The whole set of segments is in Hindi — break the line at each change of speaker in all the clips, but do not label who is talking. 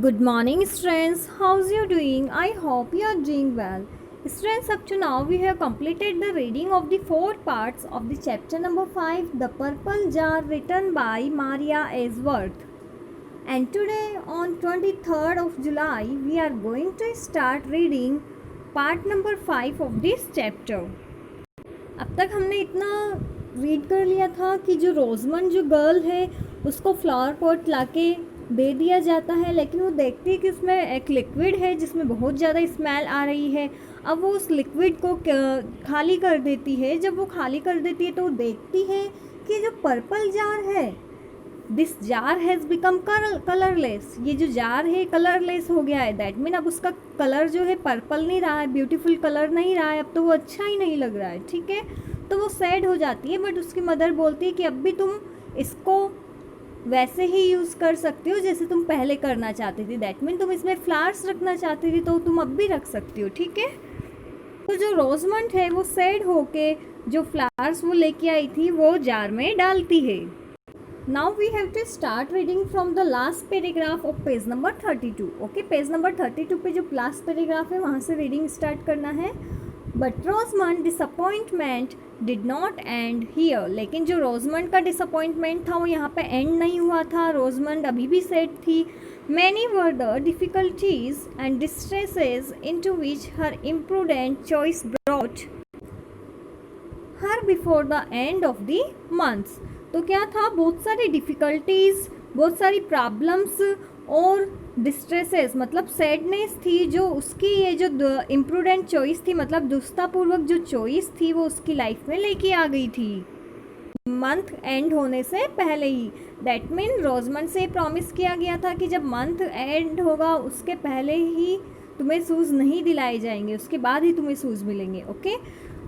Good morning, students. How's you doing? I hope you are doing well. Students, up to now we have completed the reading of the four parts of the chapter number 5, The Purple Jar, written by Maria Ainsworth. And today, on 23rd of July, we are going to start reading part number 5 of this chapter. अब तक हमने इतना रीड कर लिया था कि जो रोजमंड जो गर्ल है उसको फ्लावर पॉट लाके दे दिया जाता है, लेकिन वो देखती है कि उसमें एक लिक्विड है जिसमें बहुत ज़्यादा स्मेल आ रही है। अब वो उस लिक्विड को खाली कर देती है। जब वो खाली कर देती है तो वो देखती है कि जो पर्पल जार है, this jar has become colourless, ये जो जार है कलरलेस हो गया है। दैट मीन अब उसका कलर जो है पर्पल नहीं रहा है, ब्यूटीफुल कलर नहीं रहा है, अब तो वो अच्छा ही नहीं लग रहा है। ठीक है, तो वो सैड हो जाती है। बट उसकी मदर बोलती है कि अब भी तुम इसको वैसे ही यूज़ कर सकती हो जैसे तुम पहले करना चाहती थी। दैट मीन तुम इसमें फ्लावर्स रखना चाहती थी तो तुम अब भी रख सकती हो। ठीक है, तो जो रोजमंड है वो सैड होके जो फ्लावर्स वो लेके आई थी वो जार में डालती है। Now we have to start reading from the last paragraph of page number 32. Okay, page number 32 पे जो लास्ट पैराग्राफ है वहाँ से रीडिंग स्टार्ट करना है। But Rosamond disappointment did not end here, लेकिन जो रोजमंड का डिसअपॉइंटमेंट था वो यहाँ पे एंड नहीं हुआ था। रोजमंड अभी भी सैड थी। Many were the difficulties and distresses into which her imprudent choice brought her before the end of the months. तो क्या था, बहुत सारी डिफ़िकल्टीज़, बहुत सारी प्रॉब्लम्स और डिस्ट्रेसेस मतलब सैडनेस थी जो उसकी ये जो इम्प्रूडेंट चॉइस थी, मतलब दुस्तापूर्वक जो चॉइस थी वो उसकी लाइफ में लेके आ गई थी मंथ एंड होने से पहले ही। दैट मीन रोजमंड से प्रॉमिस किया गया था कि जब मंथ एंड होगा उसके पहले ही तुम्हें शूज़ नहीं दिलाए जाएंगे, उसके बाद ही तुम्हें शूज़ मिलेंगे। ओके,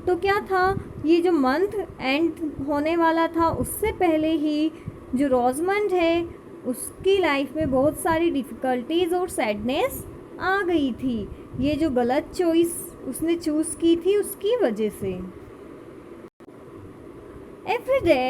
तो क्या था, ये जो मंथ एंड होने वाला था उससे पहले ही जो रोजमंड है उसकी लाइफ में बहुत सारी डिफ़िकल्टीज़ और सैडनेस आ गई थी, ये जो गलत चॉइस उसने चूज़ की थी उसकी वजह से। Every day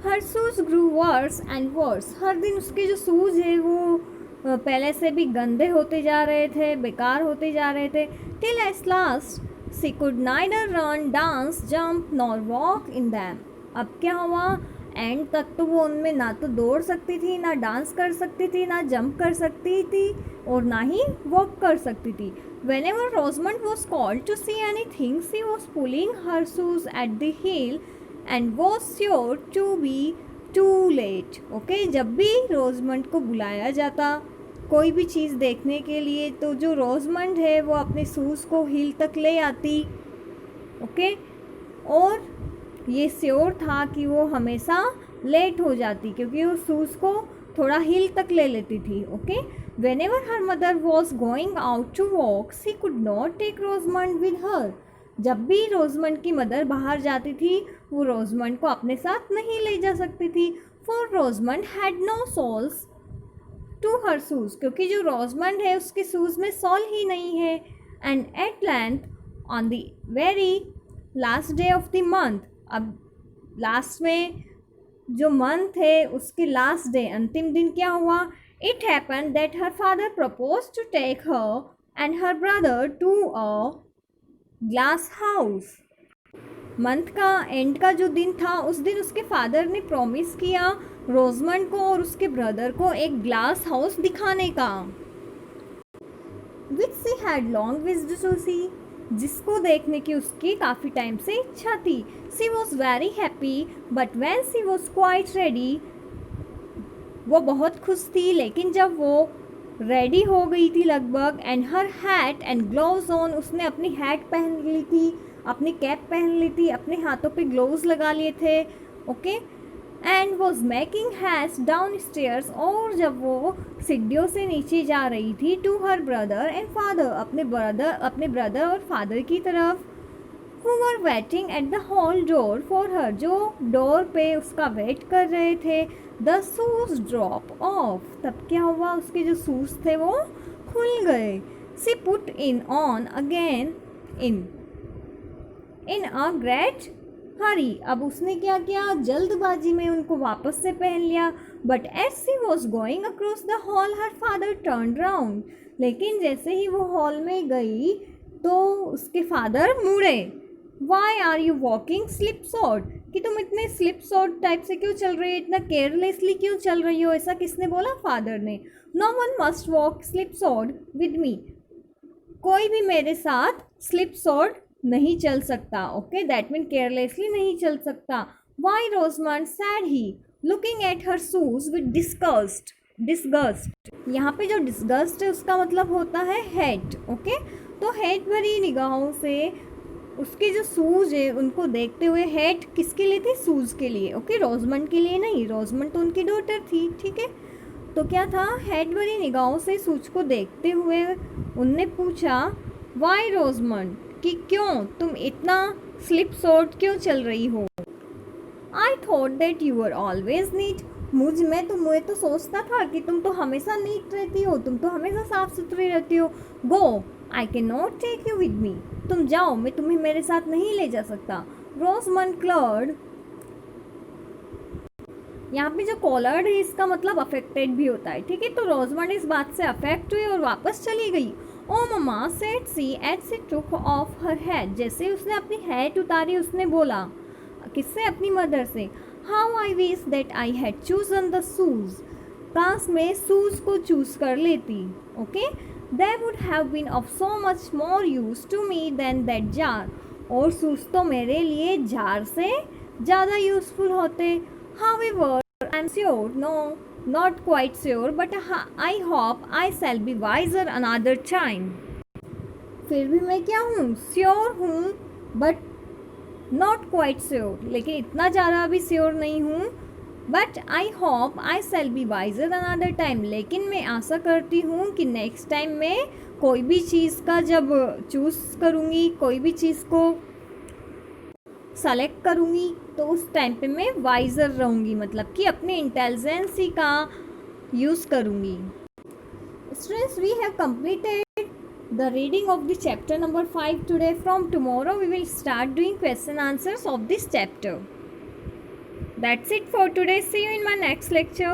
her shoes grew worse and worse, हर दिन उसके जो शूज़ है वो पहले से भी गंदे होते जा रहे थे, बेकार होते जा रहे थे। Till at last she could neither run, dance, jump nor walk in them. अब क्या हुआ, एंड तक तो वो उनमें ना तो दौड़ सकती थी, ना डांस कर सकती थी, ना जंप कर सकती थी और ना ही वॉक कर सकती थी। Whenever Rosamond was called to see anything, she was pulling her shoes at the heel and was sure to be too late. Okay, जब भी रोजमंड को बुलाया जाता कोई भी चीज़ देखने के लिए तो जो रोजमंड है वो अपने शूज़ को हील तक ले आती। ओके, और ये श्योर था कि वो हमेशा लेट हो जाती क्योंकि वो शूज़ को थोड़ा हील तक ले लेती थी। Okay, whenever her mother was going out to walk, she could not take Rosamond with her. जब भी रोजमंड की मदर बाहर जाती थी वो रोजमंड को अपने साथ नहीं ले जा सकती थी। For Rosamond had no soles to her shoes, क्योंकि जो रोजमंड है उसके शूज़ में सॉल ही नहीं है। And at length on the very last day of the month, अब लास्ट में जो मंथ है उसके लास्ट डे अंतिम दिन क्या हुआ, it happen that her father propose to take her and her brother to a glass house. Month का एंड का जो दिन था उस दिन उसके फादर ने प्रॉमिस किया रोजमंड को और उसके ब्रदर को एक ग्लास हाउस दिखाने का, which she had long wished to see, जिसको देखने की उसकी काफ़ी टाइम से इच्छा थी। She was very happy but when she was quite ready, वो बहुत खुश थी लेकिन जब वो रेडी हो गई थी लगभग, and her hat and gloves on, उसने अपनी हैट पहन ली थी, अपनी कैप पहन ली थी, अपने हाथों पे ग्लोव्स लगा लिए थे। ओके, एंड वॉज मेकिंग हैट्स डाउन स्टेयर्स, और जब वो सीढ़ियों से नीचे जा रही थी to her brother and father, अपने ब्रदर और फादर की तरफ, who were waiting at the hall door for her, जो डोर पे उसका वेट कर रहे थे। The shoes drop off, तब क्या हुआ, उसके जो शूज़ थे वो खुल गए। She put in on again in a great हरी, अब उसने क्या किया, जल्दबाजी में उनको वापस से पहन लिया। But as she was going across the hall, her father turned round. लेकिन जैसे ही वो हॉल में गई तो उसके फादर मुड़े. Why are you walking slipshod, कि तुम इतने स्लिप सॉर्ट टाइप से क्यों चल रही हो, इतना केयरलेसली क्यों चल रही हो. ऐसा किसने बोला? फादर ने. No one must walk slipshod with me, कोई भी मेरे साथ स्लिप सॉर्ट नहीं चल सकता. ओके, दैट मीन केयरलेसली नहीं चल सकता. Why Rosamond said he, looking at her shoes with disgust. यहाँ पे जो डिस्गस्ट है उसका मतलब होता है हेट. ओके, तो हेट भरी निगाहों से उसके जो शूज है उनको देखते हुए. हेट किसके लिए थी? शूज के लिए. ओके, रोजमंड के लिए नहीं, रोजमंड तो उनकी डॉटर थी. ठीक है, तो क्या था? हेट भरी निगाहों से शूज को देखते हुए उनने पूछा, वाई रोजमंड, कि क्यों तुम इतना स्लिप सॉर्ट क्यों चल रही हो. I thought that you are always neat, मैं तो सोचता था कि तुम तो हमेशा नीट रहती हो, तुम तो हमेशा साफ सुथरी रहती हो. Go, I can not take you with me, तुम जाओ, मैं तुम्हें मेरे साथ नहीं ले जा सकता. रोजमंड क्लर्ड, यहाँ पे जो कॉलर्ड है इसका मतलब अफेक्टेड भी होता है. ठीक है, तो रोजमंड इस बात से अफेक्ट हुई और वापस चली गई. Oh mama said she at she took off her hat, जैसे उसने अपनी हैट उतारी उसने बोला. किससे? अपनी मदर से. How I wish that I had chosen the shoes, काश मैं शूज को चूज कर लेती. Okay, they would have been of so much more use to me than that jar, और शूज तो मेरे लिए जार से ज़्यादा यूजफुल होते. However I am sure, no not quite sure, but I hope I shall be wiser another time. फिर भी मैं क्या हूँ? श्योर हूँ, बट नॉट क्वाइट श्योर, लेकिन इतना ज़्यादा भी श्योर नहीं हूँ. But I hope I shall be wiser another time, लेकिन मैं आशा करती हूँ कि नेक्स्ट टाइम मैं कोई भी चीज़ का जब चूज़ करूँगी, कोई भी चीज़ को सेलेक्ट करूँगी, तो उस टाइम पे मैं वाइजर रहूँगी, मतलब कि अपने इंटेलिजेंसी का यूज़ करूँगी. Students, we have completed the reading of the chapter number 5 today. From tomorrow we will start doing question answers of this chapter. That's it for today. See you in my next lecture.